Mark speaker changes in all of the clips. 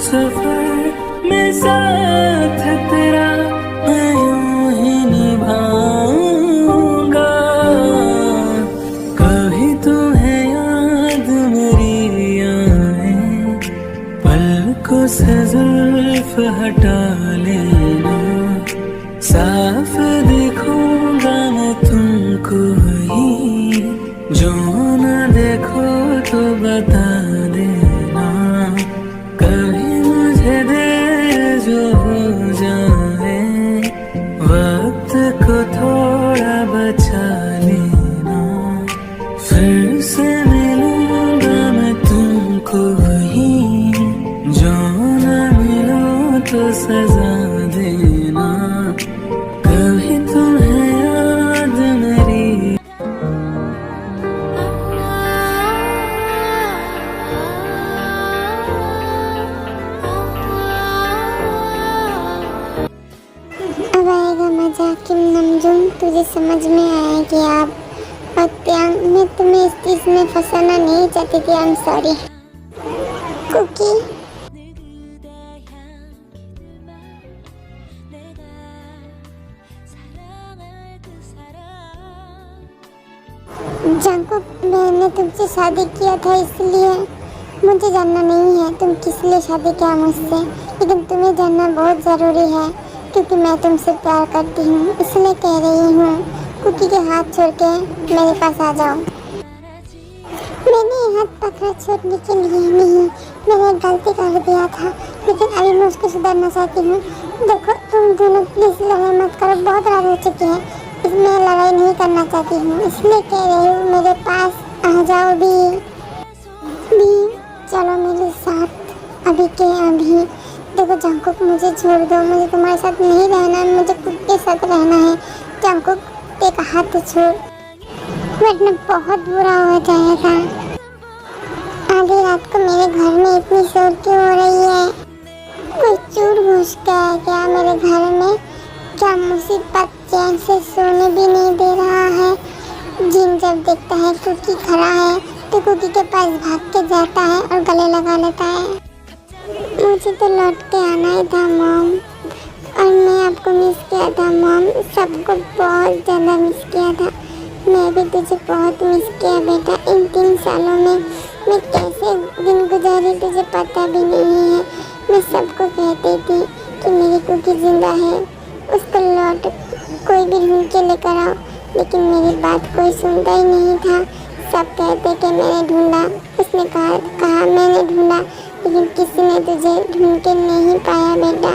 Speaker 1: सफर में साथ तेरा मैं यूं ही निभाऊंगा। कभी तुम्हें याद मेरी आए, पलकों से जुल्फ हटा लेना। साफ दिखूंगा मैं तुमको ही, जो न देखो तो बता देना। कभी मुझे देर जो हो जाए, वक्त को थोड़ा बचा लेना। फिर से मिलूंगा मैं तुमको ही, जो न मिलो तो सजा देना। कभी तुम्हें याद मेरी
Speaker 2: अब आएगा मजा कि नमजूम, तुझे समझ में आएगी आप। और त्याग, मैं तुम्हें इस चीज में फंसाना नहीं चाहती थी। I am sorry Cookie. Jungkook, मैंने तुमसे शादी किया था, इसलिए मुझे जानना नहीं है तुम किस लिए शादी किया मुझसे, लेकिन तुम्हें जानना बहुत ज़रूरी है क्योंकि मैं तुमसे प्यार करती हूँ, इसलिए कह रही हूँ कुकी के हाथ छोड़ के मेरे पास आ जाओ। मैंने हाथ पकड़ा छोड़ने के लिए नहीं, मैंने गलती कर दिया था, लेकिन अभी मैं उसको सुधारना चाहती हूँ। देखो तुम दोनों प्लीज़ लड़ाई मत करो, बहुत रात हो चुकी है, इसमें लड़ाई नहीं करना चाहती हूँ, इसलिए कह रही हूँ मेरे पास आ जाओ भी। चलो मेरे साथ अभी के अभी। देखो जंकुक, मुझे छोड़ दो, मुझे तुम्हारे साथ नहीं रहना है, मुझे खुद के साथ रहना है। जंकुक एक हाथ छोड़, वरना बहुत बुरा हो जाएगा। आधी रात को मेरे घर में इतनी शोर क्यों हो रही है? कोई चोर घुस गया है क्या मेरे घर में? क्या मुसीबत, चैन से सोने भी नहीं दे रहा है। जिन जब देखता है कुकी खड़ा है तो कुकी के पास भाग के जाता है और गले लगा लेता है। मुझे तो लौट के आना ही था मॉम, और मैं आपको मिस किया था मॉम, सबको बहुत ज़्यादा मिस किया था। मैं भी तुझे बहुत मिस किया बेटा। इन 3 सालों में मैं कैसे दिन गुजारी तुझे पता भी नहीं है। मैं सबको कहती थी कि मेरी कुकी जिंदा है, उसको लौट कोई भी ढूंढ के लेकर आओ, लेकिन मेरी बात कोई सुनता ही नहीं था। सब कहते कि मैंने ढूंढा, उसने कहा मैंने ढूंढा, लेकिन किसी ने तुझे ढूंढ के नहीं पाया बेटा।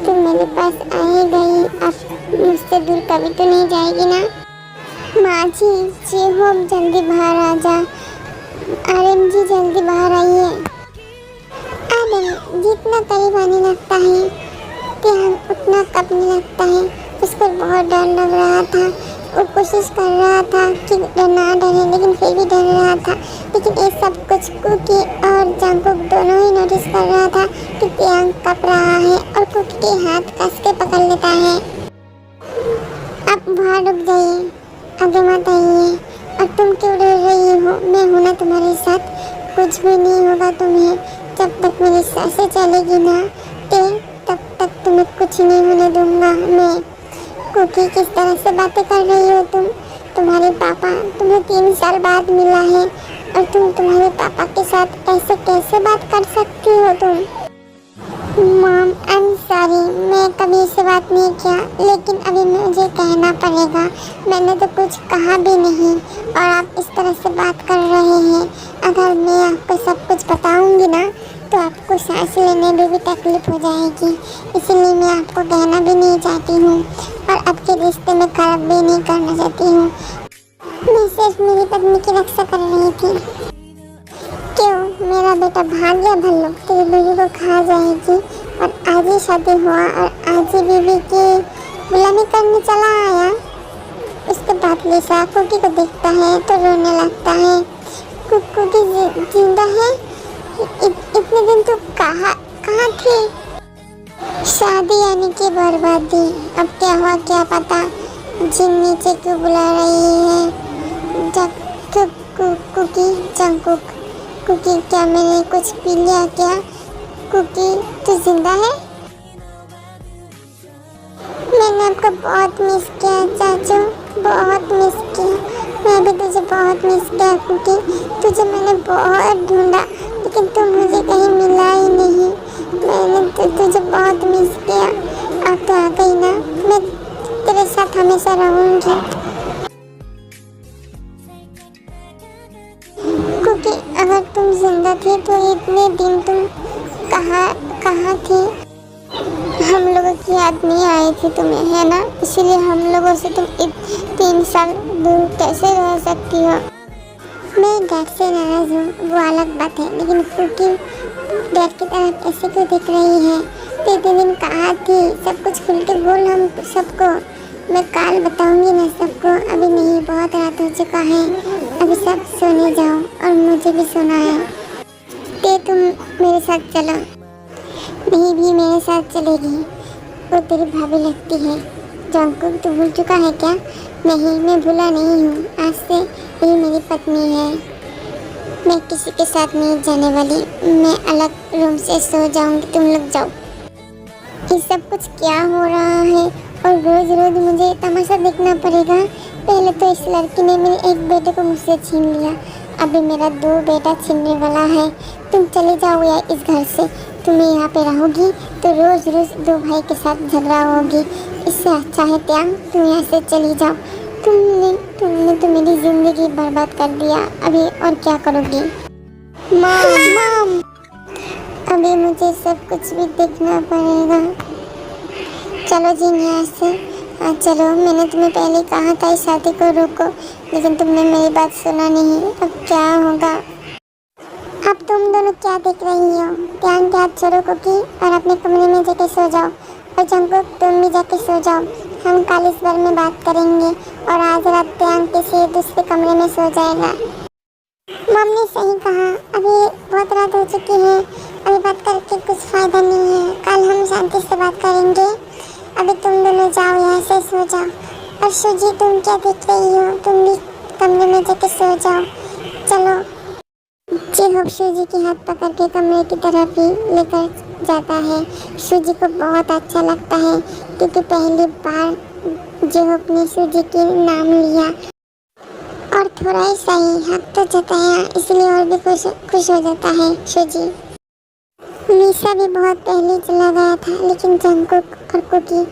Speaker 2: तू मेरे पास आ ही गई, अब मुझसे दूर कभी तो नहीं जाएगी ना। माँ जी हो, अब जल्दी बाहर आ जा। आर्यन जी जल्दी बाहर आइए। आर्यन जितना करीब आने लगता है त्याग उतना कपने लगता है। उसको बहुत डर लग रहा था, वो कोशिश कर रहा था कि ना डरे, लेकिन फिर भी डर रहा था। लेकिन ये सब कुछ कुकी और जंकुक दोनों ही नोटिस कर रहा था कि त्याग कप रहा है और कुकी के हाथ कस के पकड़ लेता है। आप वहाँ रुक जाइए, आगे मत आइए। और तुम क्यों डर रही हो? मैं हूँ ना तुम्हारे साथ, कुछ भी नहीं होगा तुम्हें। जब तक मेरी सांसें चलेगी ना तब तक तुम्हें कुछ नहीं होने दूंगा मैं। कुकी किस तरह से बातें कर रही हो तुम? तुम्हारे पापा तुम्हें 3 साल बाद मिला है और तुम तुम्हारे पापा के साथ ऐसे कैसे बात कर सकती हो तुम? मॉम आई एम सॉरी, मैं कभी ऐसे बात नहीं किया, लेकिन अभी मुझे कहना पड़ेगा। मैंने तो कुछ कहा भी नहीं और आप इस तरह से बात कर रहे हैं। अगर मैं आपको सब कुछ बताऊंगी ना तो आपको सांस लेने में भी तकलीफ हो जाएगी, इसलिए मैं आपको कहना भी नहीं चाहती हूँ और आपके रिश्ते में खराब भी नहीं करना चाहती हूँ। मैं सिर्फ मेरी पत्नी की रक्षा कर रही थी। क्यों? मेरा बेटा भाग गया भल्लुक, तेरी बीवी को खा जाएगी। और आज ही शादी हुआ और आज ही बीवी की गुलामी करने चला आया। उसके बाद लिसा कुकी को देखता है तो रोने लगता है। कुकी जिंदा है? इतने दिन तो कहाँ थी? शादी यानी कि बर्बादी। अब क्या हुआ क्या पता। जिन नीचे क्यों बुला रही है? कुकी जंकुक, कुकी क्या मैंने कुछ पी लिया क्या? कुकी तू जिंदा है? मैंने आपको बहुत मिस किया चाचू, बहुत मिस किया। मैं भी तुझे बहुत मिस किया कुकी। तुझे मैंने बहुत ढूंढा लेकिन तू मुझे कहीं मिला ही नहीं। मैंने तुझे बहुत मिस किया। अब तो आ गई ना, मैं तेरे साथ हमेशा रहूंगी। कुकी अगर तुम जिंदा थी तो इतने दिन तुम कहाँ थी? हम लोगों की याद नहीं आई थी तुम्हें, है ना? इसलिए हम लोगों से तुम 3 साल दूर कैसे रह सकती हो? मैं डैड से नाराज हूँ, वो अलग बात है, लेकिन कुकी डैड की तरह कैसे क्यों दिख रही है? तो इतने दिन कहाँ थी? सब कुछ खुल के बोल हम सबको। मैं कल बताऊंगी ना सबको, अभी नहीं, बहुत रात हो चुका है। अभी सब सोने जाओ और मुझे भी सोना है। ते तुम मेरे साथ चलो। नहीं भी मेरे साथ चलेगी, वो तेरी भाभी लगती है। जंकुक तू भूल चुका है क्या? नहीं, मैं भूला नहीं हूँ। आज से ये मेरी पत्नी है। मैं किसी के साथ नहीं जाने वाली। मैं अलग रूम से सो जाऊंगी, तुम लोग जाओ। ये सब कुछ क्या हो रहा है? और रोज रोज मुझे तमाशा देखना पड़ेगा। पहले तो इस लड़की ने मेरे एक बेटे को मुझसे छीन लिया, अभी मेरा 2 बेटा छीनने वाला है। तुम चले जाओ यार इस घर से। तुम यहाँ पे रहोगी तो रोज रोज 2 भाई के साथ झगड़ा होगी। इससे अच्छा है त्याग तुम यहाँ से चली जाओ। तुमने तो मेरी जिंदगी बर्बाद कर दिया। अभी और क्या करोगी? मॉम, अभी मुझे सब कुछ भी देखना पड़ेगा। चलो जी यहाँ से। हाँ चलो, मैंने तुम्हें पहले कहा था इस शादी को रोको, लेकिन तुमने मेरी बात सुना नहीं। अब क्या होगा? अब तुम दोनों क्या देख रही हो? ध्यान के हाथ छोड़ो कुकी और अपने कमरे में जाके सो जाओ। और जंकुक तुम भी जाके सो जाओ। हम कल इस बारे में बात करेंगे और आज रात त्याग किसी दूसरे कमरे में सो जाएगा। मम्मी ने सही कहा, अभी बहुत रात हो चुकी है, अभी बात करके कुछ फायदा नहीं है। कल हम शांति से बात करेंगे। अभी तुम दोनों जाओ यहाँ से, सो जाओ। और सुजी तुम क्या देख रही हो? तुम भी कमरे में जाके सो जाओ। चलो। जी सुजी के हाथ पकड़ के कमरे की तरफ ही लेकर जाता है। सुजी को बहुत अच्छा लगता है क्योंकि पहली बार जेहोप ने सुजी के नाम लिया और थोड़ा ही सही हाथ तो जताया, इसलिए और भी खुश हो जाता है सुजी। मीसा भी बहुत पहले चला गया था, लेकिन जंकुक और कुकी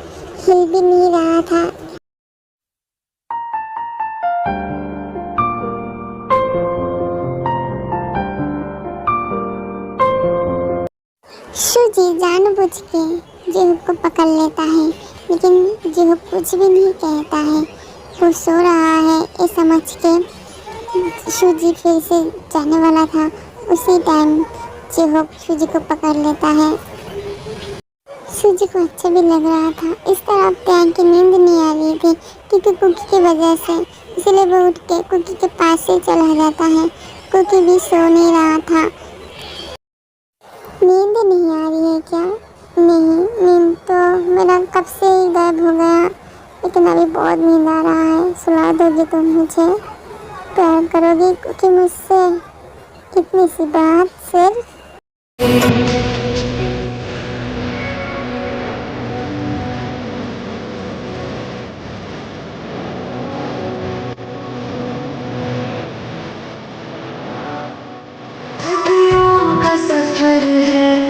Speaker 2: हिल भी नहीं रहा था। सुजी जानबूझ के जेहुक को पकड़ लेता है, लेकिन जेहुक कुछ भी नहीं कहता है। वो सो रहा है ये समझ के सुजी फिर से जाने वाला था। उसी टाइम जेहुक सुजी को पकड़ लेता है। सुजी को अच्छा भी लग रहा था। इस तरह त्याग की नींद नहीं आ रही थी क्योंकि कुकी की वजह से, इसलिए वो उठ के कुकी के पास से चला जाता है। कुकी भी सो नहीं रहा था। नींद नहीं आ रही है क्या? नहीं, नींद तो मेरा कब से ही गायब हो गया, लेकिन अभी बहुत नींद आ रहा है। सुला दोगी तुम मुझे? प्यार करोगी क्योंकि मुझसे इतनी सी बात सिर्फ?
Speaker 1: का सफर है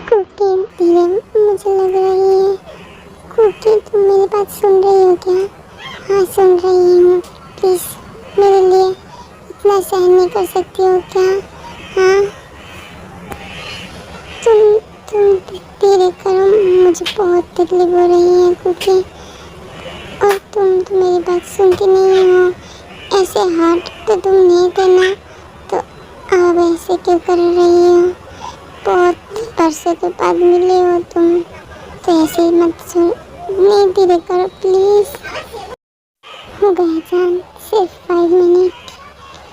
Speaker 2: कुकी धीरे मुझे लग रही है। कुकी तुम मेरी बात सुन रही हो क्या? हाँ सुन रही हूँ। प्लीज मेरे लिए इतना सहन नहीं कर सकती हो क्या? हाँ तुम धीरे करो, मुझे बहुत तकलीफ हो रही है कुकी। और तुम मेरी बात सुनती नहीं हो। ऐसे हर्ट तो तुम नहीं थे ना, तो अब ऐसे क्यों कर रही हो? बहुत बरसों के बाद मिले हो तुम, तो ऐसे ही मत सुन, नहीं धीरे करो प्लीज। हो गया जान, सिर्फ 5 मिनट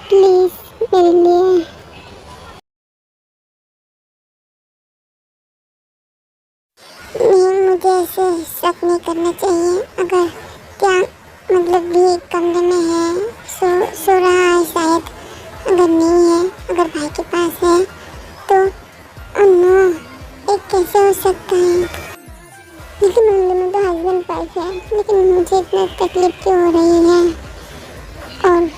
Speaker 2: प्लीज मेरे लिए। नहीं, मुझे ऐसे शक नहीं करना चाहिए। अगर क्या मतलब भी कमरे में है, सो रहा है शायद। अगर नहीं है, अगर भाई के पास है तो नो, एक कैसे हो सकता है? लेकिन उन दोनों तो हस्बैंड वाइफ है, लेकिन मुझे इतना तकलीफ क्यों हो रही है? और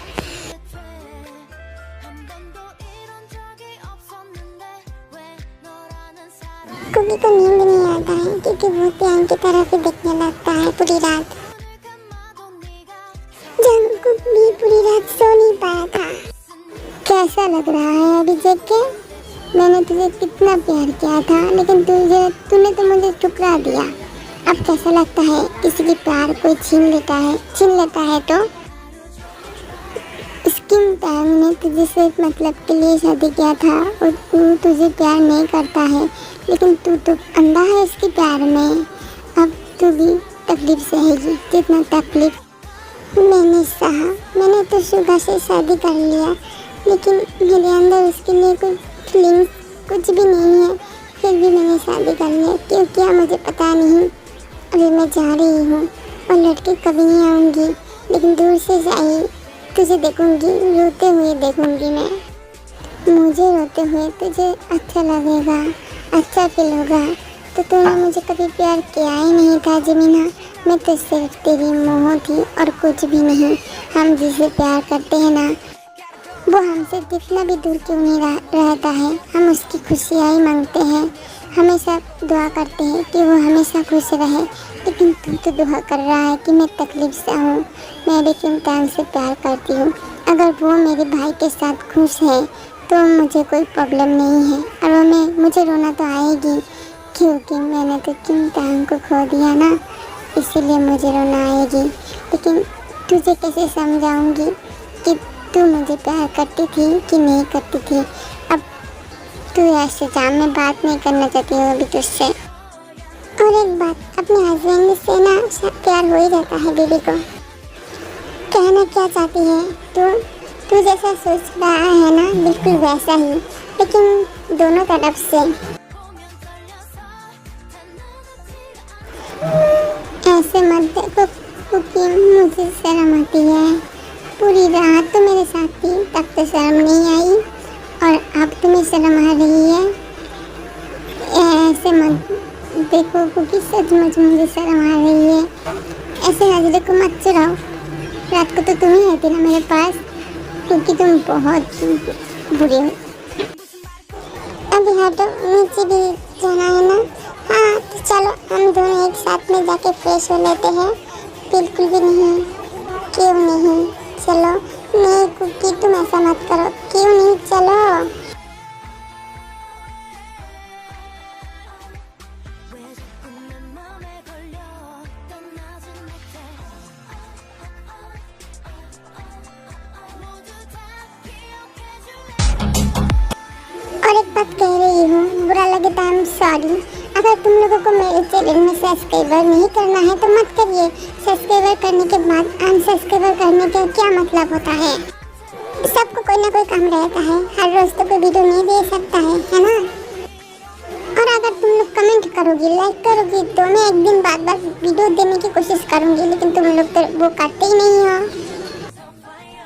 Speaker 2: कुकी को नींद नहीं आता है क्योंकि वो प्यान की तरफ ही देखने लगता है पूरी रात। जंगकुक भी पूरी रात सो नहीं पाया था। कैसा लग रहा है अभी देख के? मैंने तुझे कितना प्यार किया था, लेकिन तूने तो मुझे ठुकरा दिया। अब कैसा लगता है किसी की प्यार कोई छीन लेता है तो? स्किन टाइम ने तुझे सिर्फ मतलब के लिए शादी किया था और तू तुझे प्यार नहीं करता है, लेकिन तू तो अंधा है इसके प्यार में। अब तू भी तकलीफ सहेगी जितना तकलीफ मैंने सहा। मैंने तो सुबह से शादी कर लिया, लेकिन मेरे अंदर उसके लिए कोई फीलिंग्स कुछ भी नहीं है। फिर भी मैंने शादी कर लिया, क्यों किया मुझे पता नहीं। अभी मैं जा रही हूँ और लड़के कभी नहीं आऊँगी, लेकिन दूर से जाई तुझे देखूँगी, रोते हुए देखूँगी मैं। मुझे रोते हुए तुझे अच्छा लगेगा, अच्छा फील होगा। तो तूने मुझे कभी प्यार किया ही नहीं था जमीना। मैं तो सिर्फ तेरी मोह थी और कुछ भी नहीं। हम जिसे प्यार करते हैं ना, वो हमसे कितना भी दूर क्यों नहीं रहता है, हम उसकी खुशियाँ ही मांगते हैं, हमेशा दुआ करते हैं कि वो हमेशा खुश रहे। लेकिन तू तो दुआ कर रहा है कि मैं तकलीफ से हूँ। मैं भी किमतान से प्यार करती हूँ। अगर वो मेरे भाई के साथ खुश है तो मुझे कोई प्रॉब्लम नहीं है, और मुझे रोना तो आएगी क्योंकि मैंने तो किमतान को खो दिया ना, इसीलिए मुझे रोना आएगी। लेकिन तुझे कैसे समझाऊंगी कि तू मुझे प्यार करती थी कि नहीं करती थी? अब तू ऐसे जा, मैं बात नहीं करना चाहती हूँ अभी तुझसे। और एक बात, अपने हस्बैंड से ना प्यार हो ही जाता है बीवी को। कहना क्या चाहती है तू जैसा सोच रहा है ना, बिल्कुल वैसा ही, लेकिन दोनों तरफ से। ऐसे मत देखो क्योंकि मुझे शर्म आती है। पूरी रात तो मेरे साथ थी, तब तो शर्म नहीं आई, और अब तुम्हें शर्म आ रही है। ऐसे मत देखो क्योंकि सचमुच मुझे शर्म आ रही है। ऐसे नजरों को मत चुराओ। रात को तो तुम ही रहती ना मेरे पास, क्योंकि तुम बहुत बुरी हो। अभी हटो, नीचे भी जाना है ना? हाँ तो चलो, हम दोनों एक साथ में जाके फ्रेश हो लेते हैं। बिल्कुल भी नहीं, क्यों नहीं? चलो। नहीं कुकी, तुम ऐसा मत करो। क्यों नहीं? चलो। और एक बात कह रही हूँ, बुरा लगे तो आई एम सॉरी। अगर तुम लोगों को मेरे चैनल में सब्सक्राइबर नहीं करना है तो मत करिए। सब्सक्राइबर करने के बाद अनसब्सक्राइबर करने का क्या मतलब होता है? सबको कोई ना कोई काम रहता है, हर रोज तो कोई वीडियो नहीं दे सकता है ना? और अगर तुम लोग कमेंट करोगी, लाइक करोगी, तो मैं एक दिन बाद वीडियो देने की कोशिश करूँगी, लेकिन तुम लोग तो वो करते ही नहीं हो।